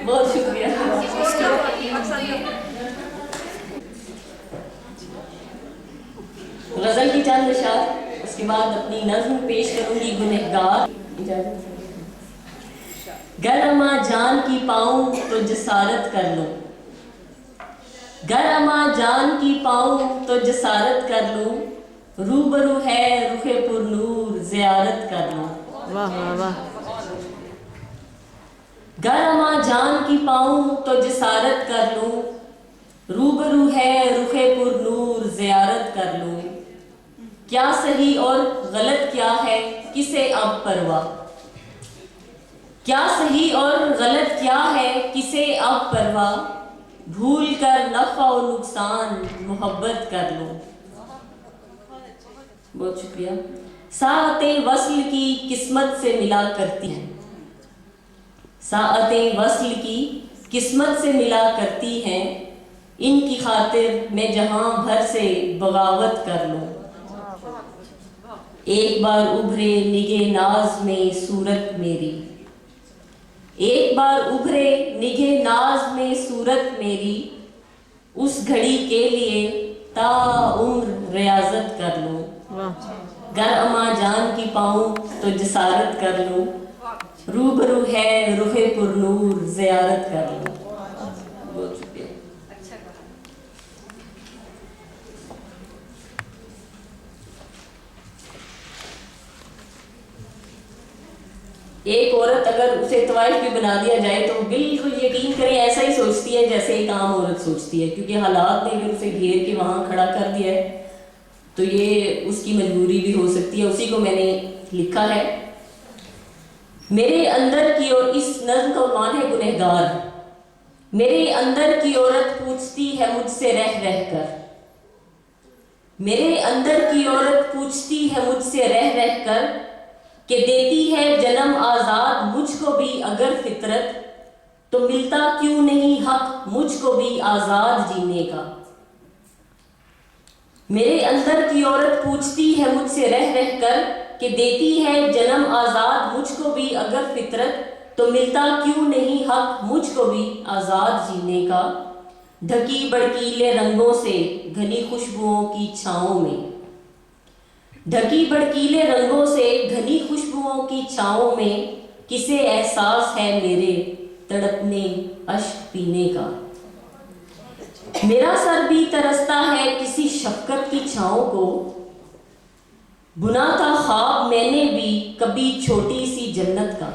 بہت شکریہ. غزل کی چند اشعار، اس کے بعد اپنی نظم پیش کروں گی گنہگار. گر اماں جان کی پاؤں تو جسارت کر لوں، گر اماں جان کی پاؤں تو جسارت کر لوں، روبرو ہے رخ پر نور زیارت کر لوں. واہ واہ واہ. گر اماں جان کی پاؤں تو جسارت کر لوں، روبرو ہے رخ پر نور زیارت کر لوں. کیا صحیح اور غلط کیا ہے کسے اب پرواہ، کیا صحیح اور غلط کیا ہے کسے اب پرواہ، بھول کر نفع و نقصان محبت کر لوں. بہت شکریہ. ساعتیں وصل کی قسمت سے ملا کرتی ہیں، ساعتیں وصل کی قسمت سے ملا کرتی ہیں، ان کی خاطر میں جہاں بھر سے بغاوت کر لوں. ایک بار ابھرے نگہ ناز میں صورت میری، ایک بار ابھرے نگہ ناز میں صورت میری، اس گھڑی کے لیے تا عمر ریاضت کر لوں. گر اماں جان کی پاؤں تو جسارت کر لوں، روبرو ہے رخ پر نور زیارت کر لوں. بہت شکریہ. ایک عورت اگر اسے طوائف بھی بنا دیا جائے تو بالکل یقین کریں ایسا ہی سوچتی ہے جیسے ایک عام عورت سوچتی ہے، کیونکہ حالات نے اگر اسے گھیر کے وہاں کھڑا کر دیا ہے تو یہ اس کی مجبوری بھی ہو سکتی ہے. اسی کو میں نے لکھا ہے. میرے اندر کی، اور اس نظم کا عنوان ہے گنہگار. میرے اندر کی عورت پوچھتی ہے مجھ سے رہ رہ کر، میرے اندر کی عورت پوچھتی ہے مجھ سے رہ رہ کر، کہ دیتی ہے جنم آزاد مجھ کو بھی اگر فطرت، تو ملتا کیوں نہیں حق مجھ کو بھی آزاد جینے کا. میرے اندر کی عورت پوچھتی ہے مجھ سے رہ رہ کر، کہ دیتی ہے جنم آزاد مجھ کو بھی اگر فطرت، تو ملتا کیوں نہیں حق مجھ کو بھی آزاد جینے کا. ڈھکی بڑکیلے رنگوں سے گھنی خوشبوؤں کی چھاؤں میں، ڈھکی بڑکیلے رنگوں سے گھنی خوشبوؤں کی چھاؤں میں، کسے احساس ہے میرے تڑپنے اشک پینے کا. میرا سر بھی ترستا ہے کسی شفقت کی چھاؤں کو، بنا تھا خواب میں نے بھی کبھی چھوٹی سی جنت کا.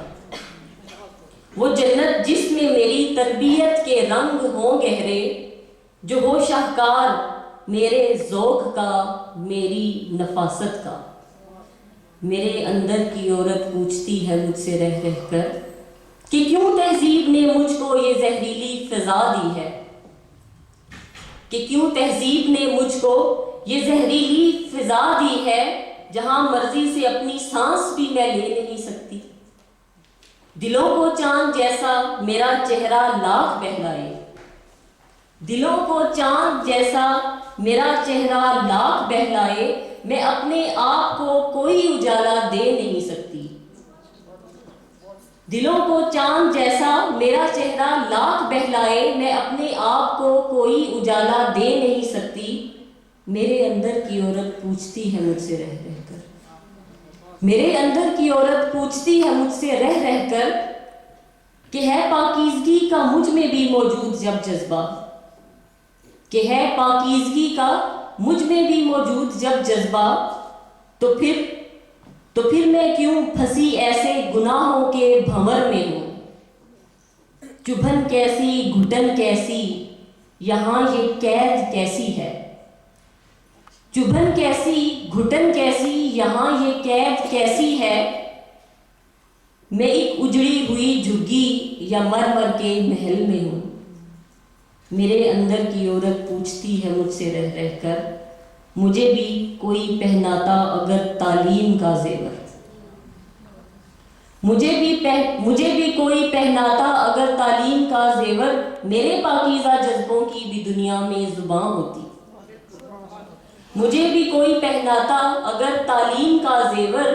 وہ جنت جس میں میری تربیت کے رنگ ہوں گہرے، جو ہو شاہکار میرے ذوق کا میری نفاست کا. میرے اندر کی عورت پوچھتی ہے مجھ سے رہ رہ کر، کہ کیوں تہذیب نے مجھ کو یہ زہریلی فضا دی ہے، کہ کیوں تہذیب نے مجھ کو یہ زہریلی فضا دی ہے، جہاں مرضی سے اپنی سانس بھی میں لے نہیں سکتی. دلوں کو چاند جیسا میرا چہرہ لاکھ بہلائے، دلوں کو چاند جیسا میرا چہرہ لاکھ بہلائے، میں اپنے آپ کو کوئی اجالا دے نہیں سکتی. دلوں کو چاند جیسا میرا چہرہ لاکھ بہلائے، میں اپنے آپ کو کوئی اجالا دے نہیں سکتی. میرے اندر کی عورت پوچھتی ہے مجھ سے رہ رہ کر، میرے اندر کی عورت پوچھتی ہے مجھ سے رہ رہ کر، کہ ہے پاکیزگی کا مجھ میں بھی موجود جب جذبہ، کہ ہے پاکیزگی کا مجھ میں بھی موجود جب جذبہ، تو پھر میں کیوں پھنسی ایسے گناہوں کے بھنور میں ہوں. چبھن کیسی گھٹن کیسی یہاں یہ قید کیسی ہے، چبھن کیسی گھٹن کیسی یہاں یہ قید کیسی ہے. میں ایک اجڑی ہوئی جھگی یا مر کے محل میں ہوں. میرے اندر کی عورت پوچھتی ہے مجھ سے رہ رہ کر، مجھے بھی کوئی پہناتا اگر تعلیم کا زیور، مجھے بھی کوئی پہناتا اگر تعلیم کا زیور، میرے پاکیزہ جذبوں کی بھی دنیا میں زباں ہوتی. مجھے بھی کوئی پہناتا اگر تعلیم کا زیور،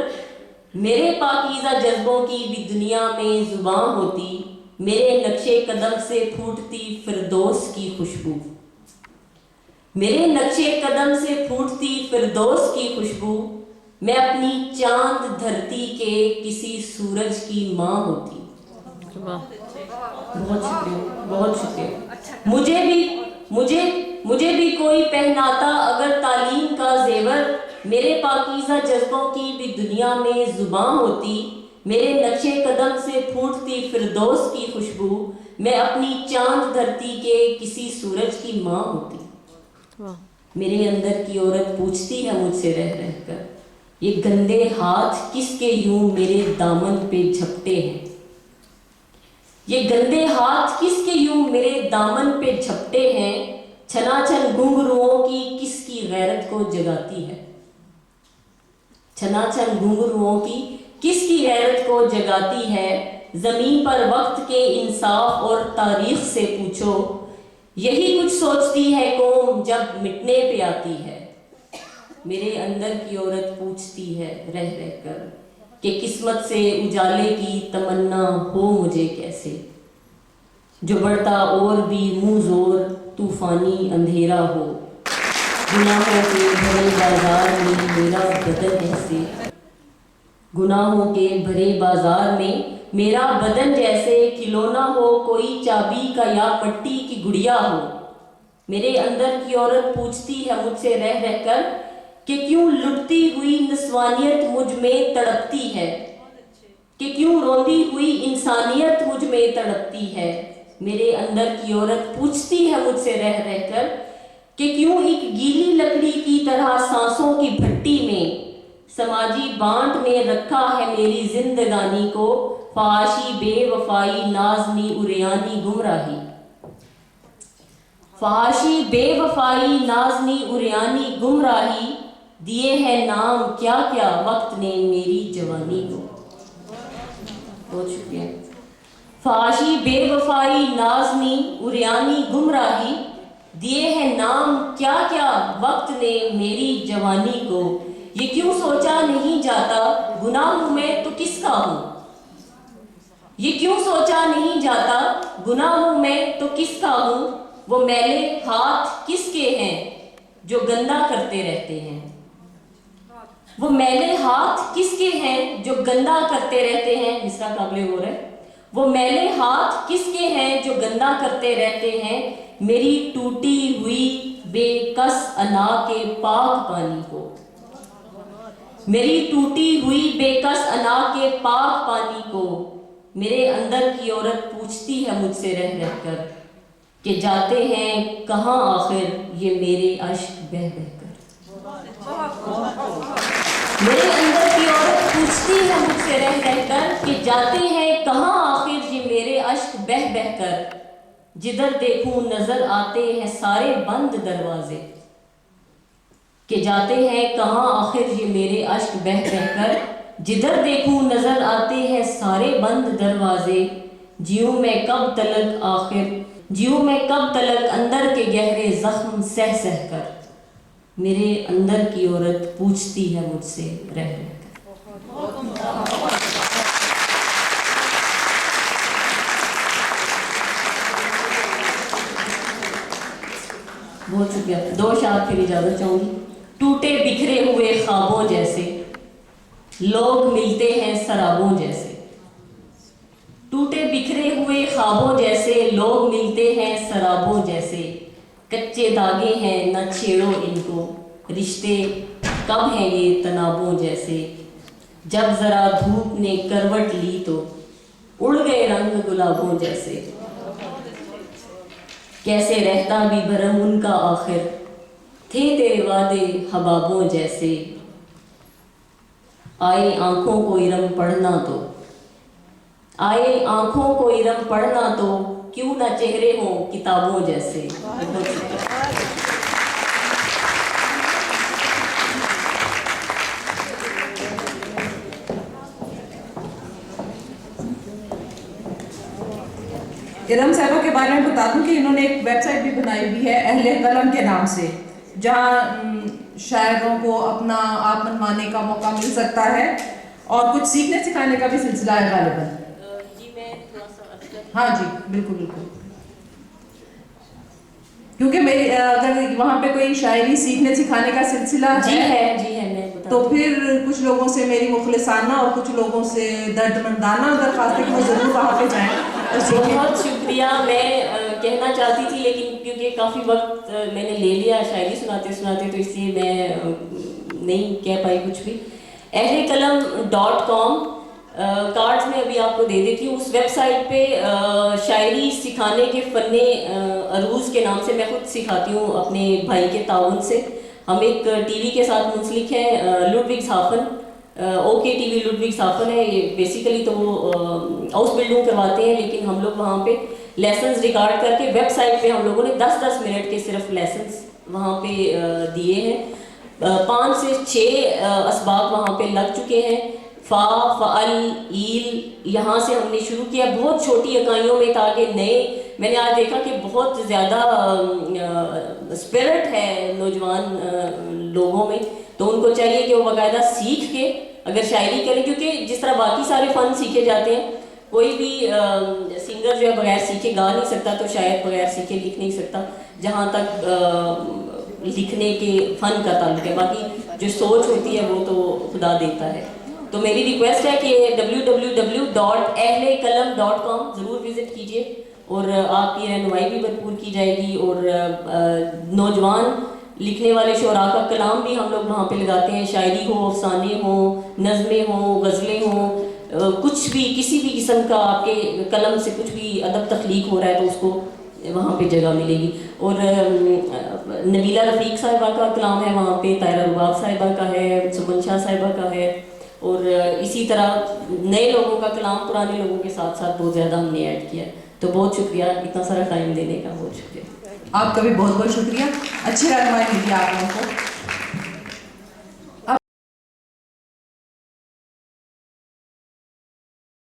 میرے پاکیزہ جذبوں کی بھی دنیا میں زباں ہوتی. میرے نقشے قدم سے پھوٹتی فردوس کی خوشبو، میرے نقشے قدم سے پھوٹتی فردوس کی خوشبو، میں اپنی چاند دھرتی کے کسی سورج کی ماں ہوتی۔ بہت شکریہ، بہت شکریہ۔ مجھے بھی کوئی پہناتا اگر تعلیم کا زیور، میرے پاکیزہ جذبوں کی بھی دنیا میں زباں ہوتی۔ میرے نقشے قدم سے پھوٹتی فردوس کی خوشبو، میں اپنی چاند دھرتی کے کسی سورج کی ماں ہوتی۔ میرے اندر کی عورت پوچھتی ہے مجھ سے رہ رہ کر، یہ گندے ہاتھ کس کے یوں میرے دامن پہ جھپٹے ہیں، یہ گندے ہاتھ کس کے یوں میرے دامن پہ جھپٹے ہیں، چھنا چھن گھنگروؤں کی کس کی غیرت کو جگاتی ہے، چھنا چھن گھنگروؤں کی کس کی غیرت کو جگاتی ہے، زمین پر وقت کے انصاف اور تاریخ سے پوچھو، یہی کچھ سوچتی ہے قوم جب مٹنے پہ آتی ہے۔ میرے اندر کی عورت پوچھتی ہے رہ رہ کر کہ قسمت سے اجالے کی تمنا ہو مجھے کیسے، جو بڑھتا اور بھی منہ زور طوفانی اندھیرا ہو، گناہوں کے بھرے بازار میں میرا بدن ایسے، گناہوں کے بھرے بازار میں میرا بدن جیسے، کھلونا ہو کوئی چابی کا یا مٹی کی گڑیا ہو۔ میرے اندر کی عورت پوچھتی ہے مجھ سے رہ رہ کر کہ کیوں لٹتی ہوئی نسوانیت مجھ میں تڑپتی ہے، کہ کیوں روندی ہوئی انسانیت مجھ میں تڑپتی ہے۔ میرے اندر کی عورت پوچھتی ہے مجھ سے رہ رہ کر کہ کیوں ایک گیلی لکڑی کی طرح سانسوں کی بھٹی میں سماجی بانٹ نے رکھا ہے میری زندگانی کو، فحاشی بے وفائی نازنی عریانی گمراہی، فحاشی بے وفائی نازنی عریانی گمراہی، دیے ہیں نام کیا کیا وقت نے میری جوانی کو۔ بہت شکریہ۔ فحاشی بے وفائی نازنی عریانی گمراہی، دیے ہیں نام کیا کیا وقت نے میری جوانی کو، یہ کیوں سوچا نہیں جاتا گناہ ہوں میں تو کس کا ہوں، یہ کیوں سوچا نہیں جاتا گناہ ہوں میں تو کس کا ہوں، وہ میلے ہاتھ کس کے ہیں جو گندا کرتے رہتے ہیں، وہ میلے ہاتھ کس کے ہیں جو گندا کرتے رہتے ہیں، مصرع قابل غور ہے، وہ میلے ہاتھ کس کے ہیں جو گندا کرتے رہتے ہیں، میری ٹوٹی ہوئی بے کس انا کے پاک پانی کو، میری ٹوٹی ہوئی بے کس انا کے پاک پانی کو۔ میرے اندر کی عورت پوچھتی ہے مجھ سے رہ رہ کر کہ جاتے ہیں کہاں آخر یہ میرے اشک بہہ بہہ کر، میرے اندر کی عورت پوچھتی ہے مجھ سے رہ رہ کر کہ جاتے ہیں کہاں آخر یہ میرے اشک بہہ بہہ کر، جدھر دیکھوں نظر آتے ہیں سارے بند دروازے، کہ جاتے ہیں کہاں آخر یہ میرے اشک بہہ بہہ کر، جدھر دیکھوں نظر آتے ہیں سارے بند دروازے، جیوں میں کب تلک آخر، جیوں میں کب تلک اندر کے گہرے زخم سہ سہ کر۔ میرے اندر کی عورت پوچھتی ہے مجھ سے رہ رہ کر۔ بہت شکریہ۔ دو اشعار پھر اجازت چاہوں گی۔ ٹوٹے بکھرے ہوئے خوابوں جیسے لوگ ملتے ہیں سرابوں جیسے، ٹوٹے بکھرے ہوئے خوابوں جیسے لوگ ملتے ہیں سرابوں جیسے، کچے داغے ہیں نہ چھیڑو ان کو، رشتے کب ہیں یہ تنابوں جیسے، جب ذرا دھوپ نے کروٹ لی تو اڑ گئے رنگ گلابوں جیسے، کیسے رہتا بھی بھرم ان کا آخر، تھے تیرے وعدے حبابوں جیسے، آئے آنکھوں کو ارم پڑھنا تو، آئے آنکھوں کو ارم پڑھنا تو، کیوں نہ چہرے ہوں کتابوں جیسے۔ ارم صاحبہ کے بارے میں بتا دوں کہ انہوں نے ایک ویب سائٹ بھی بنائی ہوئی ہے اہل قلم کے نام سے، جہاں شاعروں کو اپنا آپ منوانے کا موقع مل سکتا ہے اور کچھ سیکھنے سکھانے کا بھی سلسلہ ہے غالباً۔ جی میں تھوڑا سا عرض کر ہاں جی بالکل بالکل. کیونکہ میری اگر وہاں پہ کوئی شاعری سیکھنے سکھانے کا سلسلہ جی ہے ہے میں بتا تو پھر کچھ لوگوں سے میری مخلصانہ اور کچھ لوگوں سے درد مندانہ درخواست ہے کہ وہ ضرور وہاں پہ جائیں اور سیکھیں. بہت شکریہ. میں کہنا چاہتی تھی لیکن کیونکہ کافی وقت میں نے لے لیا شاعری سناتے سناتے تو اس لیے میں نہیں کہہ پائی کچھ بھی. ehlekalam.com کارڈز میں ابھی آپ کو دے دیتی ہوں. اس ویب سائٹ پہ شاعری سکھانے کے فن عروض کے نام سے میں خود سکھاتی ہوں اپنے بھائی کے تعاون سے. ہم ایک ٹی وی کے ساتھ منسلک ہیں, لڈوگز ہافن, اوکے ٹی وی لڈوگز ہافن ہے. یہ بیسیکلی تو وہ ہاؤس بلڈنگ کرواتے ہیں لیکن ہم لوگ وہاں پہ لیسنز ریکارڈ کر کے ویب سائٹ پہ ہم لوگوں نے 10-10 منٹ کے صرف لیسنز وہاں پہ دیے ہیں. 5 سے 6 اسباق وہاں پہ لگ چکے ہیں. فا, فعل, ایل, یہاں سے ہم نے شروع کیا بہت چھوٹی اکائیوں میں تاکہ نئے. میں نے آج دیکھا کہ بہت زیادہ اسپرٹ ہے نوجوان لوگوں میں, تو ان کو چاہیے کہ وہ باقاعدہ سیکھ کے اگر شاعری کریں, کیونکہ جس طرح باقی سارے فن سیکھے جاتے ہیں, کوئی بھی سنگر جو ہے بغیر سیکھے گا نہیں سکتا, تو شاید بغیر سیکھے لکھ نہیں سکتا. جہاں تک لکھنے کے فن کا تعلق ہے, باقی جو سوچ ہوتی ہے وہ تو خدا دیتا ہے. تو میری ریکویسٹ ہے کہ www.ehlekalam.com ضرور وزٹ کیجیے اور آپ کی رہنمائی بھی بھرپور کی جائے گی. اور نوجوان لکھنے والے شعراء کا کلام بھی ہم لوگ وہاں پہ لگاتے ہیں. شاعری ہو, افسانے ہوں, نظمیں ہوں, غزلیں ہوں, کچھ بھی کسی بھی قسم کا آپ کے قلم سے کچھ بھی ادب تخلیق ہو رہا ہے تو اس کو وہاں پہ جگہ ملے گی. اور نبیلہ رفیق صاحبہ کا کلام ہے وہاں پہ, طاہرہ رباب صاحبہ کا ہے, سمن شاہ صاحبہ کا ہے, اور اسی طرح نئے لوگوں کا کلام پرانے لوگوں کے ساتھ ساتھ بہت زیادہ ہم نے ایڈ کیا. تو بہت شکریہ اتنا سارا ٹائم دینے کا, بہت شکریہ. آپ کا بھی بہت بہت شکریہ, اچھی رہنمائی ملی آپ لوگوں کو.